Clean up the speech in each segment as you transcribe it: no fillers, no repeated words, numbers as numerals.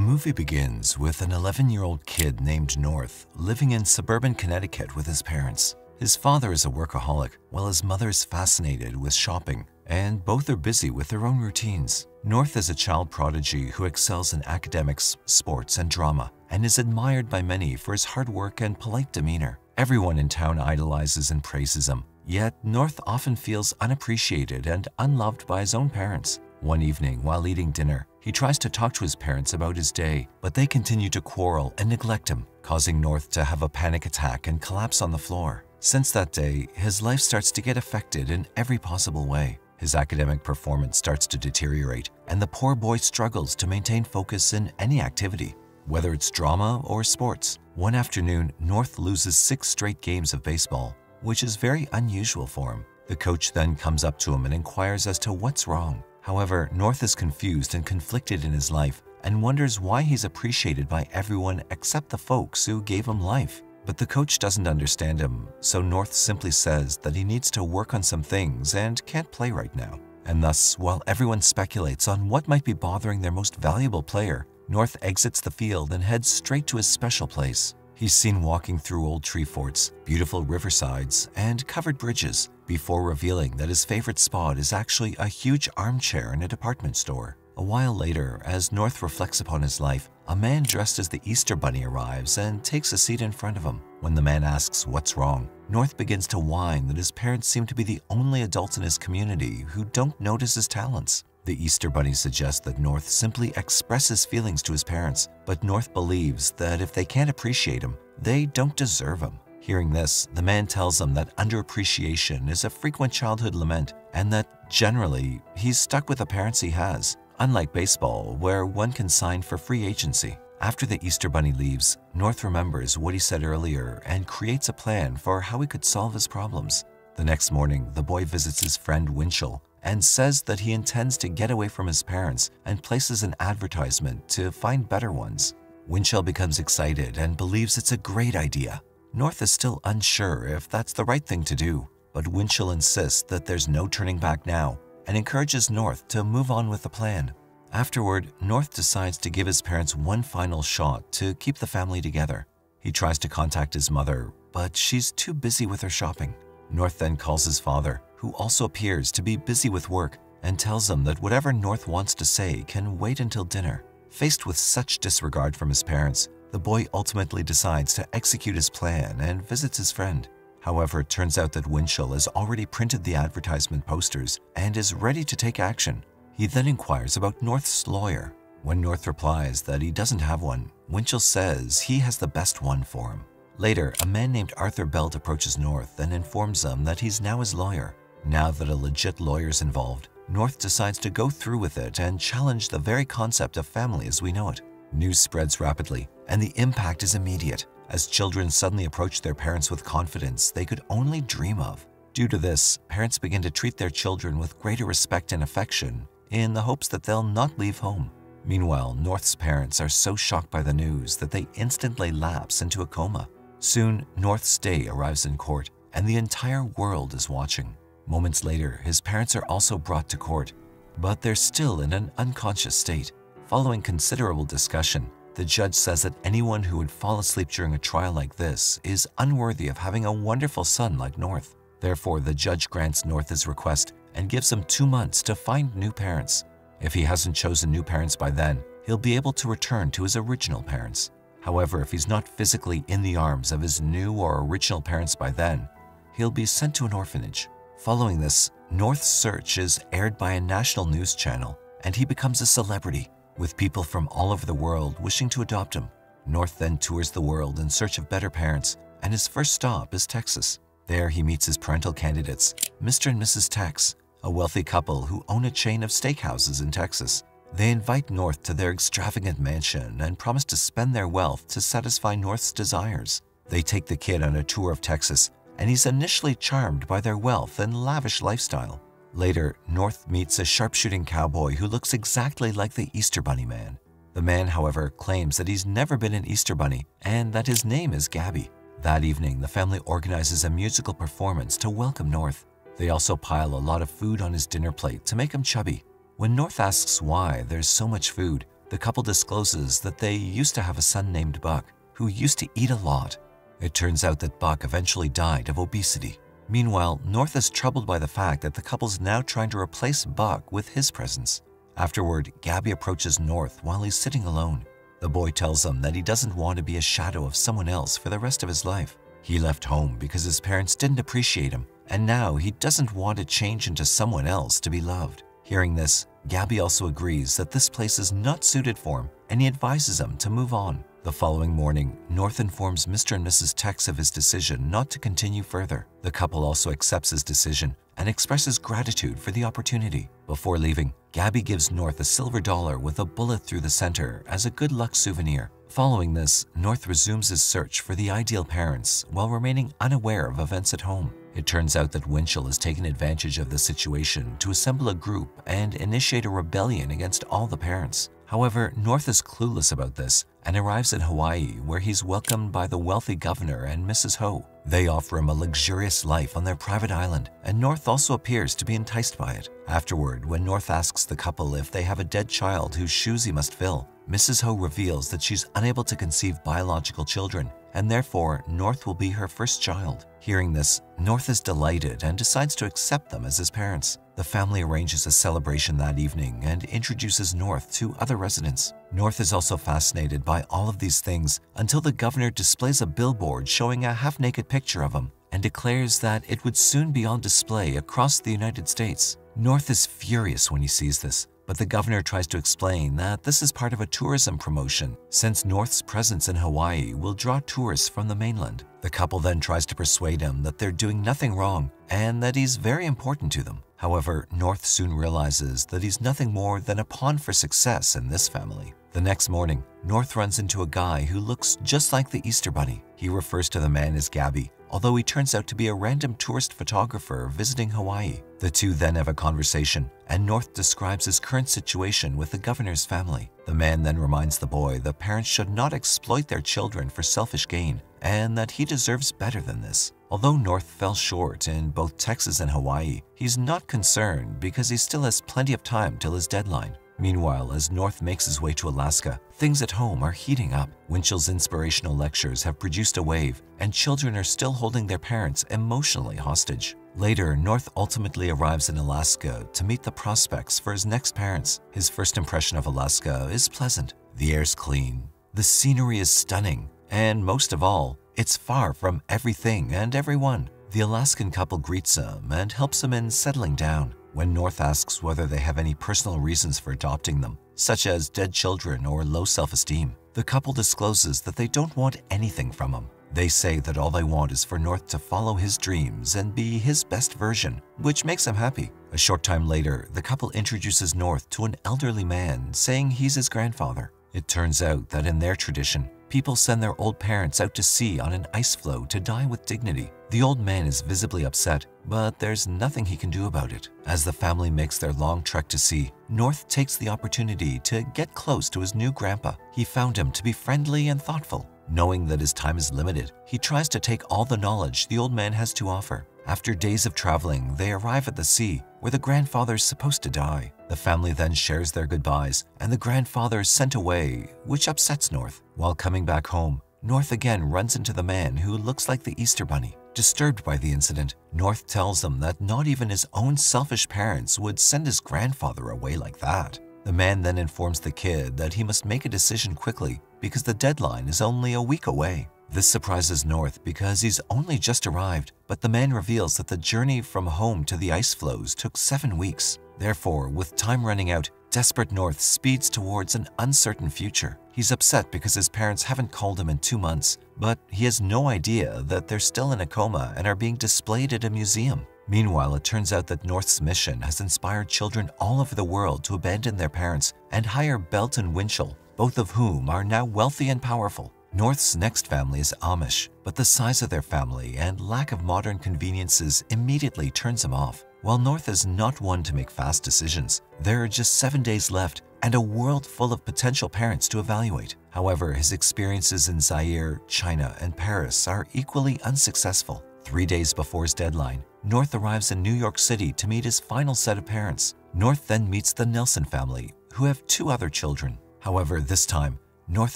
movie begins with an 11-year-old kid named North living in suburban Connecticut with his parents. His father is a workaholic, while his mother is fascinated with shopping, and both are busy with their own routines. North is a child prodigy who excels in academics, sports, and drama, and is admired by many for his hard work and polite demeanor. Everyone in town idolizes and praises him, yet North often feels unappreciated and unloved by his own parents. One evening, while eating dinner, he tries to talk to his parents about his day, but they continue to quarrel and neglect him, causing North to have a panic attack and collapse on the floor. Since that day, his life starts to get affected in every possible way. His academic performance starts to deteriorate, and the poor boy struggles to maintain focus in any activity, whether it's drama or sports. One afternoon, North loses 6 straight games of baseball, which is very unusual for him. The coach then comes up to him and inquires as to what's wrong. However, North is confused and conflicted in his life and wonders why he's appreciated by everyone except the folks who gave him life. But the coach doesn't understand him, so North simply says that he needs to work on some things and can't play right now. And thus, while everyone speculates on what might be bothering their most valuable player, North exits the field and heads straight to his special place. He's seen walking through old tree forts, beautiful riversides, and covered bridges, before revealing that his favorite spot is actually a huge armchair in a department store. A while later, as North reflects upon his life, a man dressed as the Easter Bunny arrives and takes a seat in front of him. When the man asks what's wrong, North begins to whine that his parents seem to be the only adults in his community who don't notice his talents. The Easter Bunny suggests that North simply express his feelings to his parents, but North believes that if they can't appreciate him, they don't deserve him. Hearing this, the man tells him that underappreciation is a frequent childhood lament and that, generally, he's stuck with the parents he has, unlike baseball, where one can sign for free agency. After the Easter Bunny leaves, North remembers what he said earlier and creates a plan for how he could solve his problems. The next morning, the boy visits his friend Winchell and says that he intends to get away from his parents and places an advertisement to find better ones. Winchell becomes excited and believes it's a great idea. North is still unsure if that's the right thing to do, but Winchell insists that there's no turning back now and encourages North to move on with the plan. Afterward, North decides to give his parents one final shot to keep the family together. He tries to contact his mother, but she's too busy with her shopping. North then calls his father, who also appears to be busy with work, and tells him that whatever North wants to say can wait until dinner. Faced with such disregard from his parents, the boy ultimately decides to execute his plan and visits his friend. However, it turns out that Winchell has already printed the advertisement posters and is ready to take action. He then inquires about North's lawyer. When North replies that he doesn't have one, Winchell says he has the best one for him. Later, a man named Arthur Belt approaches North and informs him that he's now his lawyer. Now that a legit lawyer's involved, North decides to go through with it and challenge the very concept of family as we know it. News spreads rapidly, and the impact is immediate, as children suddenly approach their parents with confidence they could only dream of. Due to this, parents begin to treat their children with greater respect and affection in the hopes that they'll not leave home. Meanwhile, North's parents are so shocked by the news that they instantly lapse into a coma. Soon, North's day arrives in court, and the entire world is watching. Moments later, his parents are also brought to court, but they're still in an unconscious state. Following considerable discussion, the judge says that anyone who would fall asleep during a trial like this is unworthy of having a wonderful son like North. Therefore, the judge grants North his request and gives him 2 months to find new parents. If he hasn't chosen new parents by then, he'll be able to return to his original parents. However, if he's not physically in the arms of his new or original parents by then, he'll be sent to an orphanage. Following this, North's search is aired by a national news channel, and he becomes a celebrity, with people from all over the world wishing to adopt him. North then tours the world in search of better parents, and his first stop is Texas. There he meets his parental candidates, Mr. and Mrs. Tex, a wealthy couple who own a chain of steakhouses in Texas. They invite North to their extravagant mansion and promise to spend their wealth to satisfy North's desires. They take the kid on a tour of Texas, and he's initially charmed by their wealth and lavish lifestyle. Later, North meets a sharpshooting cowboy who looks exactly like the Easter Bunny man. The man, however, claims that he's never been an Easter Bunny and that his name is Gabby. That evening, the family organizes a musical performance to welcome North. They also pile a lot of food on his dinner plate to make him chubby. When North asks why there's so much food, the couple discloses that they used to have a son named Buck, who used to eat a lot. It turns out that Buck eventually died of obesity. Meanwhile, North is troubled by the fact that the couple's now trying to replace Buck with his presence. Afterward, Gabby approaches North while he's sitting alone. The boy tells him that he doesn't want to be a shadow of someone else for the rest of his life. He left home because his parents didn't appreciate him, and now he doesn't want to change into someone else to be loved. Hearing this, Gabby also agrees that this place is not suited for him, and he advises him to move on. The following morning, North informs Mr. and Mrs. Tex of his decision not to continue further. The couple also accepts his decision and expresses gratitude for the opportunity. Before leaving, Gabby gives North a silver dollar with a bullet through the center as a good luck souvenir. Following this, North resumes his search for the ideal parents while remaining unaware of events at home. It turns out that Winchell has taken advantage of the situation to assemble a group and initiate a rebellion against all the parents. However, North is clueless about this and arrives in Hawaii, where he's welcomed by the wealthy governor and Mrs. Ho. They offer him a luxurious life on their private island, and North also appears to be enticed by it. Afterward, when North asks the couple if they have a dead child whose shoes he must fill, Mrs. Ho reveals that she's unable to conceive biological children, and therefore North will be her first child. Hearing this, North is delighted and decides to accept them as his parents. The family arranges a celebration that evening and introduces North to other residents. North is also fascinated by all of these things until the governor displays a billboard showing a half-naked picture of him and declares that it would soon be on display across the United States. North is furious when he sees this, but the governor tries to explain that this is part of a tourism promotion, since North's presence in Hawaii will draw tourists from the mainland. The couple then tries to persuade him that they're doing nothing wrong and that he's very important to them. However, North soon realizes that he's nothing more than a pawn for success in this family. The next morning, North runs into a guy who looks just like the Easter Bunny. He refers to the man as Gabby, although he turns out to be a random tourist photographer visiting Hawaii. The two then have a conversation, and North describes his current situation with the governor's family. The man then reminds the boy that parents should not exploit their children for selfish gain, and that he deserves better than this. Although North fell short in both Texas and Hawaii, he's not concerned because he still has plenty of time till his deadline. Meanwhile, as North makes his way to Alaska, things at home are heating up. Winchell's inspirational lectures have produced a wave, and children are still holding their parents emotionally hostage. Later, North ultimately arrives in Alaska to meet the prospects for his next parents. His first impression of Alaska is pleasant. The air's clean, the scenery is stunning, and most of all, it's far from everything and everyone. The Alaskan couple greets him and helps him in settling down. When North asks whether they have any personal reasons for adopting them, such as dead children or low self-esteem, the couple discloses that they don't want anything from him. They say that all they want is for North to follow his dreams and be his best version, which makes him happy. A short time later, the couple introduces North to an elderly man, saying he's his grandfather. It turns out that in their tradition, people send their old parents out to sea on an ice floe to die with dignity. The old man is visibly upset, but there's nothing he can do about it. As the family makes their long trek to sea, North takes the opportunity to get close to his new grandpa. He found him to be friendly and thoughtful. Knowing that his time is limited, he tries to take all the knowledge the old man has to offer. After days of traveling, they arrive at the sea, where the grandfather's supposed to die. The family then shares their goodbyes, and the grandfather is sent away, which upsets North. While coming back home, North again runs into the man who looks like the Easter Bunny. Disturbed by the incident, North tells him that not even his own selfish parents would send his grandfather away like that. The man then informs the kid that he must make a decision quickly because the deadline is only a week away. This surprises North because he's only just arrived, but the man reveals that the journey from home to the ice floes took 7 weeks. Therefore, with time running out, desperate North speeds towards an uncertain future. He's upset because his parents haven't called him in 2 months, but he has no idea that they're still in a coma and are being displayed at a museum. Meanwhile, it turns out that North's mission has inspired children all over the world to abandon their parents and hire Belt and Winchell, both of whom are now wealthy and powerful. North's next family is Amish, but the size of their family and lack of modern conveniences immediately turns him off. While North is not one to make fast decisions, there are just 7 days left and a world full of potential parents to evaluate. However, his experiences in Zaire, China, and Paris are equally unsuccessful. 3 days before his deadline, North arrives in New York City to meet his final set of parents. North then meets the Nelson family, who have 2 other children. However, this time, North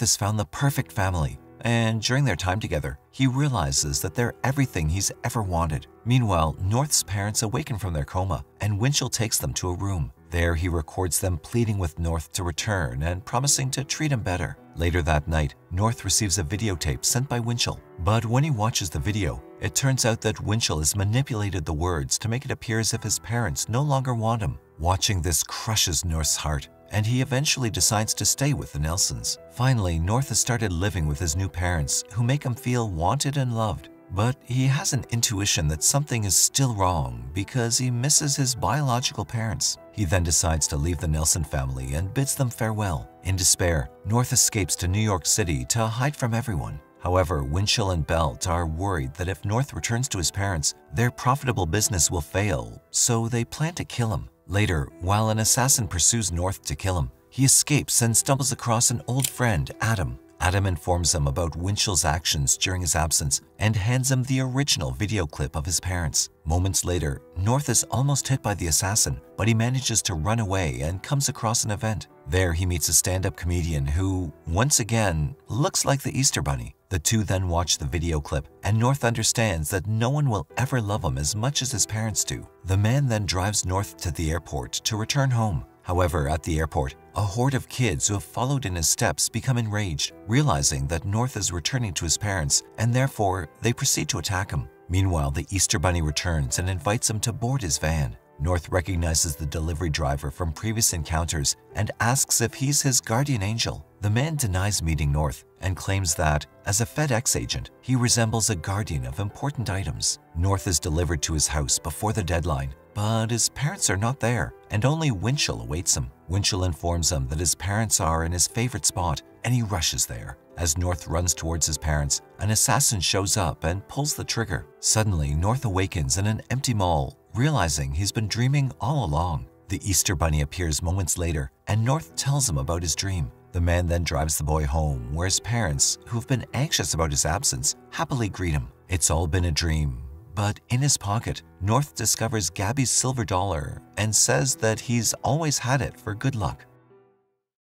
has found the perfect family, and during their time together, he realizes that they're everything he's ever wanted. Meanwhile, North's parents awaken from their coma, and Winchell takes them to a room. There, he records them pleading with North to return and promising to treat him better. Later that night, North receives a videotape sent by Winchell. But when he watches the video, it turns out that Winchell has manipulated the words to make it appear as if his parents no longer want him. Watching this crushes North's heart, and he eventually decides to stay with the Nelsons. Finally, North has started living with his new parents, who make him feel wanted and loved. But he has an intuition that something is still wrong because he misses his biological parents. He then decides to leave the Nelson family and bids them farewell. In despair, North escapes to New York City to hide from everyone. However, Winchell and Belt are worried that if North returns to his parents, their profitable business will fail, so they plan to kill him. Later, while an assassin pursues North to kill him, he escapes and stumbles across an old friend, Adam. Adam informs him about Winchell's actions during his absence and hands him the original video clip of his parents. Moments later, North is almost hit by the assassin, but he manages to run away and comes across an event. There, he meets a stand-up comedian who, once again, looks like the Easter Bunny. The two then watch the video clip, and North understands that no one will ever love him as much as his parents do. The man then drives North to the airport to return home. However, at the airport, a horde of kids who have followed in his steps become enraged, realizing that North is returning to his parents, and therefore they proceed to attack him. Meanwhile, the Easter Bunny returns and invites him to board his van. North recognizes the delivery driver from previous encounters and asks if he's his guardian angel. The man denies meeting North and claims that, as a FedEx agent, he resembles a guardian of important items. North is delivered to his house before the deadline, but his parents are not there, and only Winchell awaits him. Winchell informs him that his parents are in his favorite spot, and he rushes there. As North runs towards his parents, an assassin shows up and pulls the trigger. Suddenly, North awakens in an empty mall, realizing he's been dreaming all along. The Easter Bunny appears moments later, and North tells him about his dream. The man then drives the boy home, where his parents, who've been anxious about his absence, happily greet him. It's all been a dream. But in his pocket, North discovers Gabby's silver dollar and says that he's always had it for good luck.